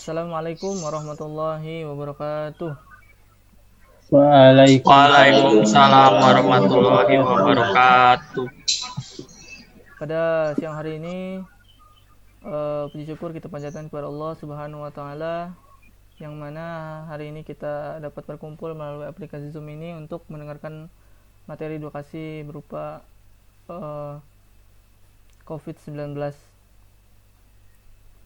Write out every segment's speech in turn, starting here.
Assalamualaikum warahmatullahi wabarakatuh. Waalaikumsalam warahmatullahi wabarakatuh. Pada siang hari ini, puji syukur kita panjatkan kepada Allah Subhanahu wa taala yang mana hari ini kita dapat berkumpul melalui aplikasi Zoom ini untuk mendengarkan materi edukasi berupa uh, COVID-19.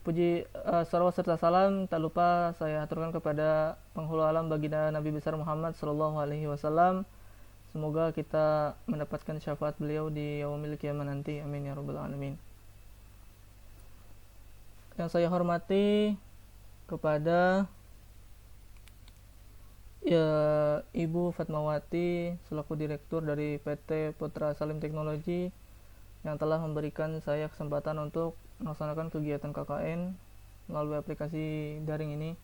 Puji salawat serta salam tak lupa saya aturkan kepada penghulu alam baginda Nabi besar Muhammad sallallahu alaihi wasallam. Semoga kita mendapatkan syafaat beliau di yaumil kiamat nanti. Amin ya rabbal alamin. Yang saya hormati kepada Ibu Fatmawati selaku direktur dari PT Putra Salim Teknologi yang telah memberikan saya kesempatan untuk melaksanakan kegiatan KKN melalui aplikasi daring ini.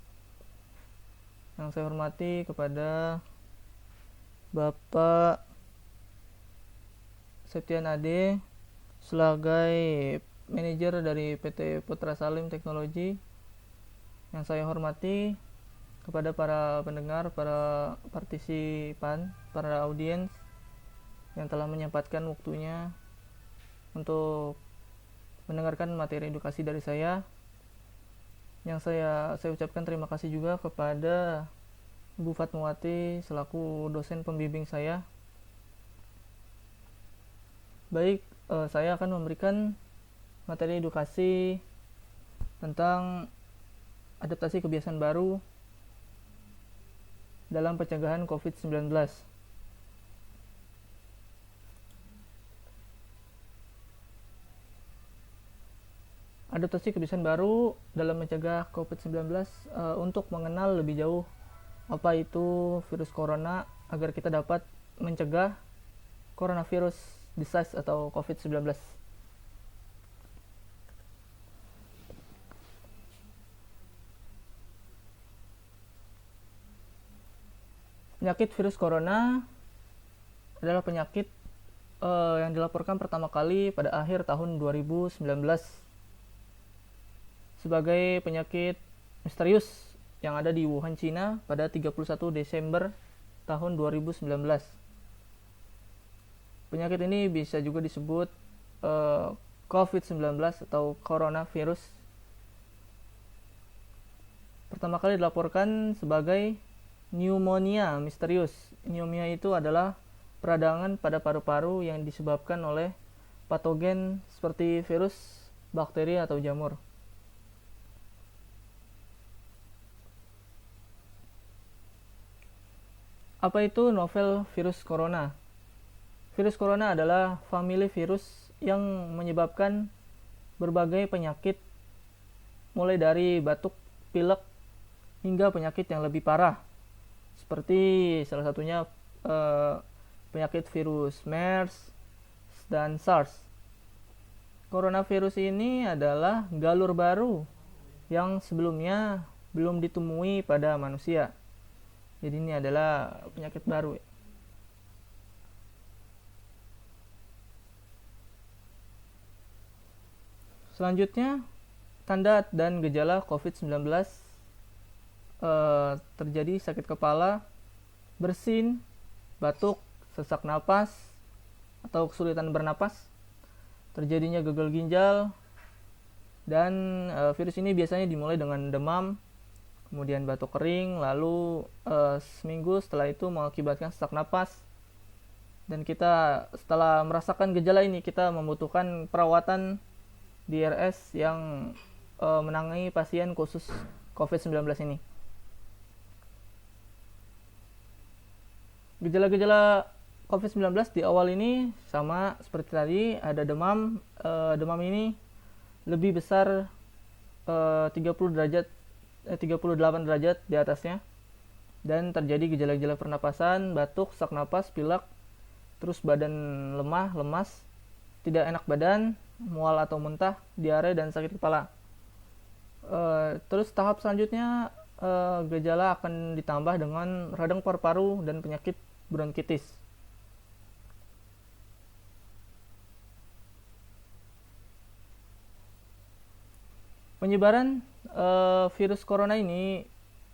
Yang saya hormati kepada Bapak Septian Ade sebagai manajer dari PT Putra Salim Teknologi. Yang saya hormati kepada para pendengar, para partisipan, para audiens yang telah menyempatkan waktunya untuk mendengarkan materi edukasi dari saya. Yang saya ucapkan terima kasih juga kepada Ibu Fatmawati selaku dosen pembimbing saya. Baik, saya akan memberikan materi edukasi tentang adaptasi kebiasaan baru dalam pencegahan COVID-19. Adaptasi kebiasaan baru dalam mencegah COVID-19 untuk mengenal lebih jauh apa itu virus corona agar kita dapat mencegah coronavirus disease atau COVID-19. Penyakit virus corona adalah penyakit yang dilaporkan pertama kali pada akhir tahun 2019 sebagai penyakit misterius yang ada di Wuhan, Cina pada 31 Desember tahun 2019. Penyakit ini bisa juga disebut COVID-19 atau coronavirus. Pertama kali dilaporkan sebagai pneumonia misterius. Pneumonia itu adalah peradangan pada paru-paru yang disebabkan oleh patogen seperti virus, bakteri, atau jamur. Apa itu novel virus corona? Virus corona adalah famili virus yang menyebabkan berbagai penyakit mulai dari batuk, pilek, hingga penyakit yang lebih parah seperti salah satunya penyakit virus MERS dan SARS. Coronavirus ini adalah galur baru yang sebelumnya belum ditemui pada manusia. Jadi ini adalah penyakit baru. Selanjutnya, tanda dan gejala COVID-19 terjadi sakit kepala, bersin, batuk, sesak napas, atau kesulitan bernapas, terjadinya gagal ginjal, dan virus ini biasanya dimulai dengan demam, kemudian batuk kering, lalu seminggu setelah itu mengakibatkan sesak napas. Dan kita setelah merasakan gejala ini, kita membutuhkan perawatan di RS yang menangani pasien khusus COVID-19 ini. Gejala-gejala COVID-19 di awal ini sama seperti tadi, ada demam. Demam ini lebih besar 38 derajat di atasnya, dan terjadi gejala-gejala pernapasan, batuk, sesak napas, pilek, terus badan lemah, lemas, tidak enak badan, mual atau muntah, diare, dan sakit kepala. Terus tahap selanjutnya gejala akan ditambah dengan radang paru-paru dan penyakit bronkitis. Penyebaran Virus corona ini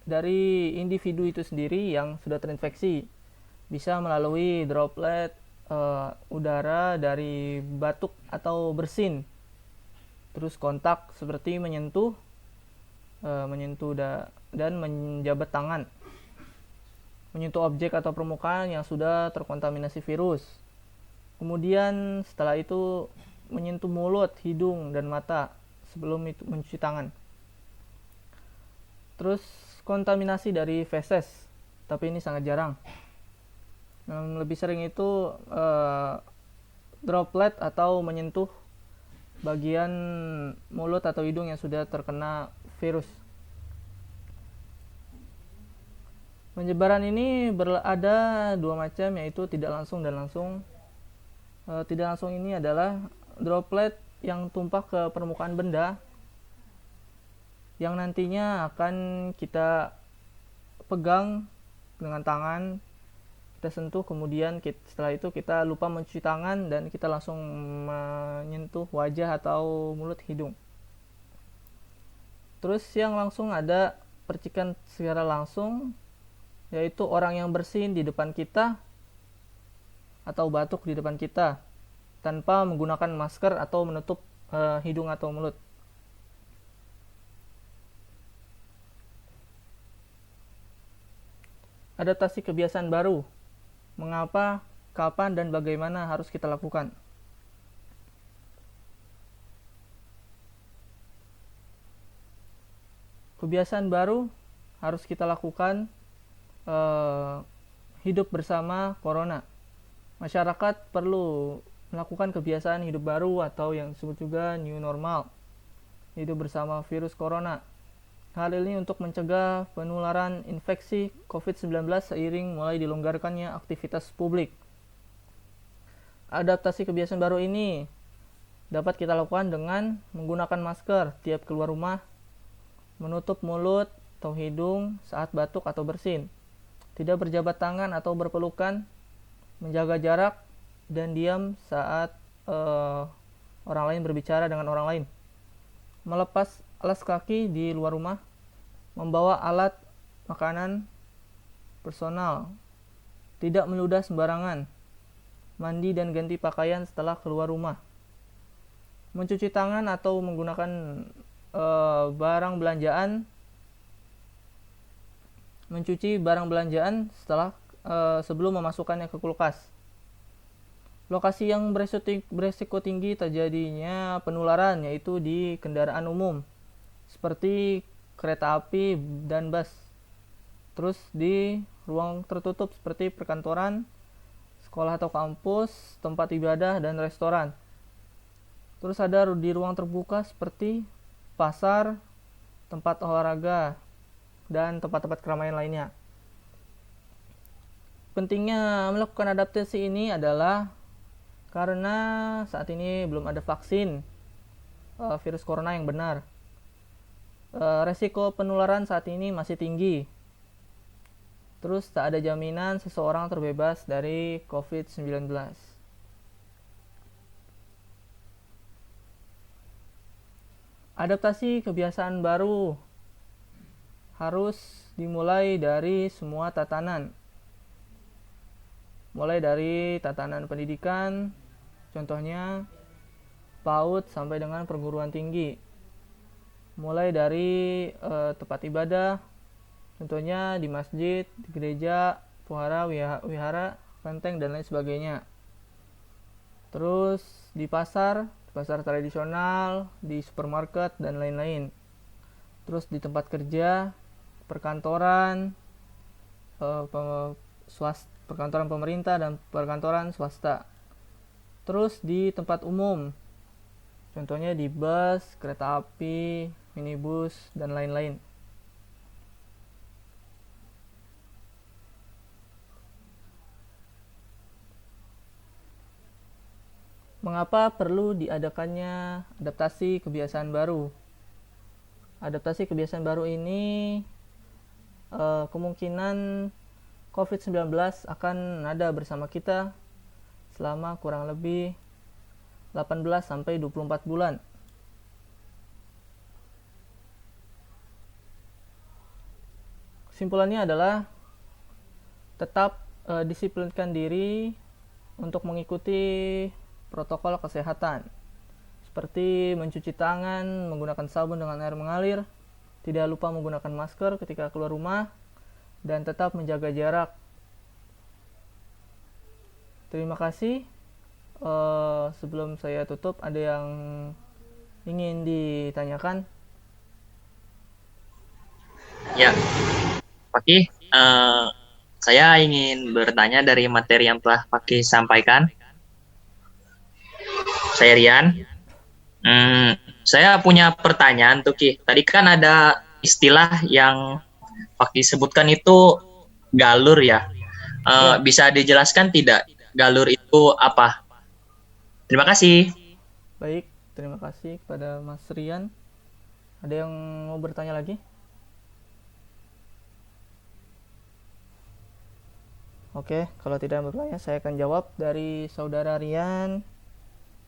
dari individu itu sendiri yang sudah terinfeksi, bisa melalui droplet udara dari batuk atau bersin, terus kontak seperti menyentuh dan menjabat tangan, menyentuh objek atau permukaan yang sudah terkontaminasi virus. Kemudian setelah itu menyentuh mulut, hidung, dan mata sebelum itu mencuci tangan. Terus kontaminasi dari feses, tapi ini sangat jarang. Lebih sering itu droplet atau menyentuh bagian mulut atau hidung yang sudah terkena virus. Penyebaran ini ada dua macam, yaitu tidak langsung dan langsung. Tidak langsung ini adalah droplet yang tumpah ke permukaan benda yang nantinya akan kita pegang dengan tangan, kita sentuh, kemudian setelah itu kita lupa mencuci tangan dan kita langsung menyentuh wajah atau mulut, hidung. Terus yang langsung ada percikan secara langsung, yaitu orang yang bersin di depan kita atau batuk di depan kita tanpa menggunakan masker atau menutup hidung atau mulut. Adaptasi kebiasaan baru. Mengapa, kapan, dan bagaimana harus kita lakukan? Kebiasaan baru harus kita lakukan hidup bersama corona. Masyarakat perlu melakukan kebiasaan hidup baru atau yang disebut juga new normal, hidup bersama virus corona. Hal ini untuk mencegah penularan infeksi COVID-19 seiring mulai dilonggarkannya aktivitas publik. Adaptasi kebiasaan baru ini dapat kita lakukan dengan menggunakan masker tiap keluar rumah, menutup mulut atau hidung saat batuk atau bersin, tidak berjabat tangan atau berpelukan, menjaga jarak, dan diam saat orang lain berbicara dengan orang lain, melepas alas kaki di luar rumah, membawa alat makanan personal, tidak meludah sembarangan, mandi dan ganti pakaian setelah keluar rumah, mencuci tangan atau menggunakan barang belanjaan, mencuci barang belanjaan sebelum memasukkannya ke kulkas. Lokasi yang beresiko tinggi terjadinya penularan yaitu di kendaraan umum seperti kereta api dan bus. Terus di ruang tertutup seperti perkantoran, sekolah atau kampus, tempat ibadah, dan restoran. Terus ada di ruang terbuka seperti pasar, tempat olahraga, dan tempat-tempat keramaian lainnya. Pentingnya melakukan adaptasi ini adalah karena saat ini belum ada vaksin virus corona yang benar. Resiko penularan saat ini masih tinggi. Terus tak ada jaminan seseorang terbebas dari COVID-19. Adaptasi kebiasaan baru harus dimulai dari semua tatanan. Mulai dari tatanan pendidikan, contohnya PAUD sampai dengan perguruan tinggi. Mulai dari tempat ibadah, contohnya di masjid, di gereja, wihara, kelenteng, dan lain sebagainya. Terus di pasar tradisional, di supermarket, dan lain-lain. Terus di tempat kerja, perkantoran, perkantoran pemerintah dan perkantoran swasta. Terus di tempat umum, contohnya di bus, kereta api, minibus, dan lain-lain. Mengapa perlu diadakannya adaptasi kebiasaan baru? Adaptasi kebiasaan baru ini kemungkinan COVID-19 akan ada bersama kita selama kurang lebih 18 sampai 24 bulan. kesimpulannya adalah tetap disiplinkan diri untuk mengikuti protokol kesehatan seperti mencuci tangan menggunakan sabun dengan air mengalir, tidak lupa menggunakan masker ketika keluar rumah, dan tetap menjaga jarak. Terima kasih. Sebelum saya tutup, ada yang ingin ditanyakan? Ya, Fakih, saya ingin bertanya dari materi yang telah Fakih sampaikan. Saya Rian. Saya punya pertanyaan tuh Ki. Tadi kan ada istilah yang Fakih sebutkan itu galur ya. Ya. Bisa dijelaskan tidak galur itu apa? Terima kasih. Baik, terima kasih kepada Mas Rian. Ada yang mau bertanya lagi? Oke, kalau tidak bertanya, saya akan jawab dari saudara Rian.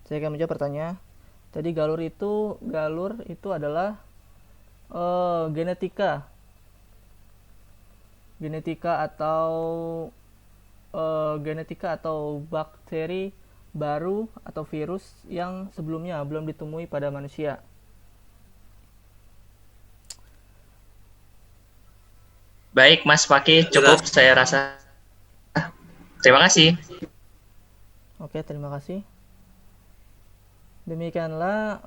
Saya akan menjawab pertanyaan. Jadi galur itu adalah genetika atau bakteri baru atau virus yang sebelumnya belum ditemui pada manusia. Baik, Mas Fakih, cukup saya rasa. Terima kasih. Oke, terima kasih. Demikianlah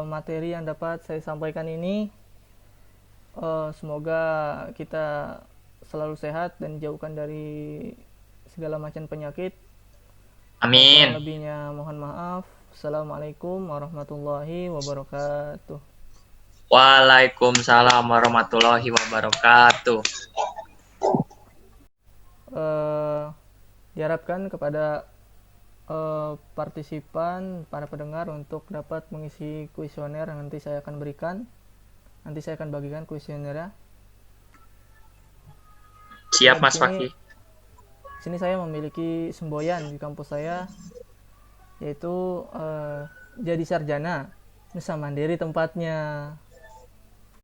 materi yang dapat saya sampaikan ini. Semoga kita selalu sehat dan dijauhkan dari segala macam penyakit. Amin. Kurang lebihnya mohon maaf. Assalamualaikum warahmatullahi wabarakatuh. Waalaikumsalam warahmatullahi wabarakatuh. Diharapkan kepada partisipan, para pendengar untuk dapat mengisi kuesioner yang nanti saya akan berikan. Nanti saya akan bagikan kuesionernya. Siap, Mas Fakih. Di sini saya memiliki semboyan di kampus saya, yaitu jadi sarjana, Nusa Mandiri tempatnya.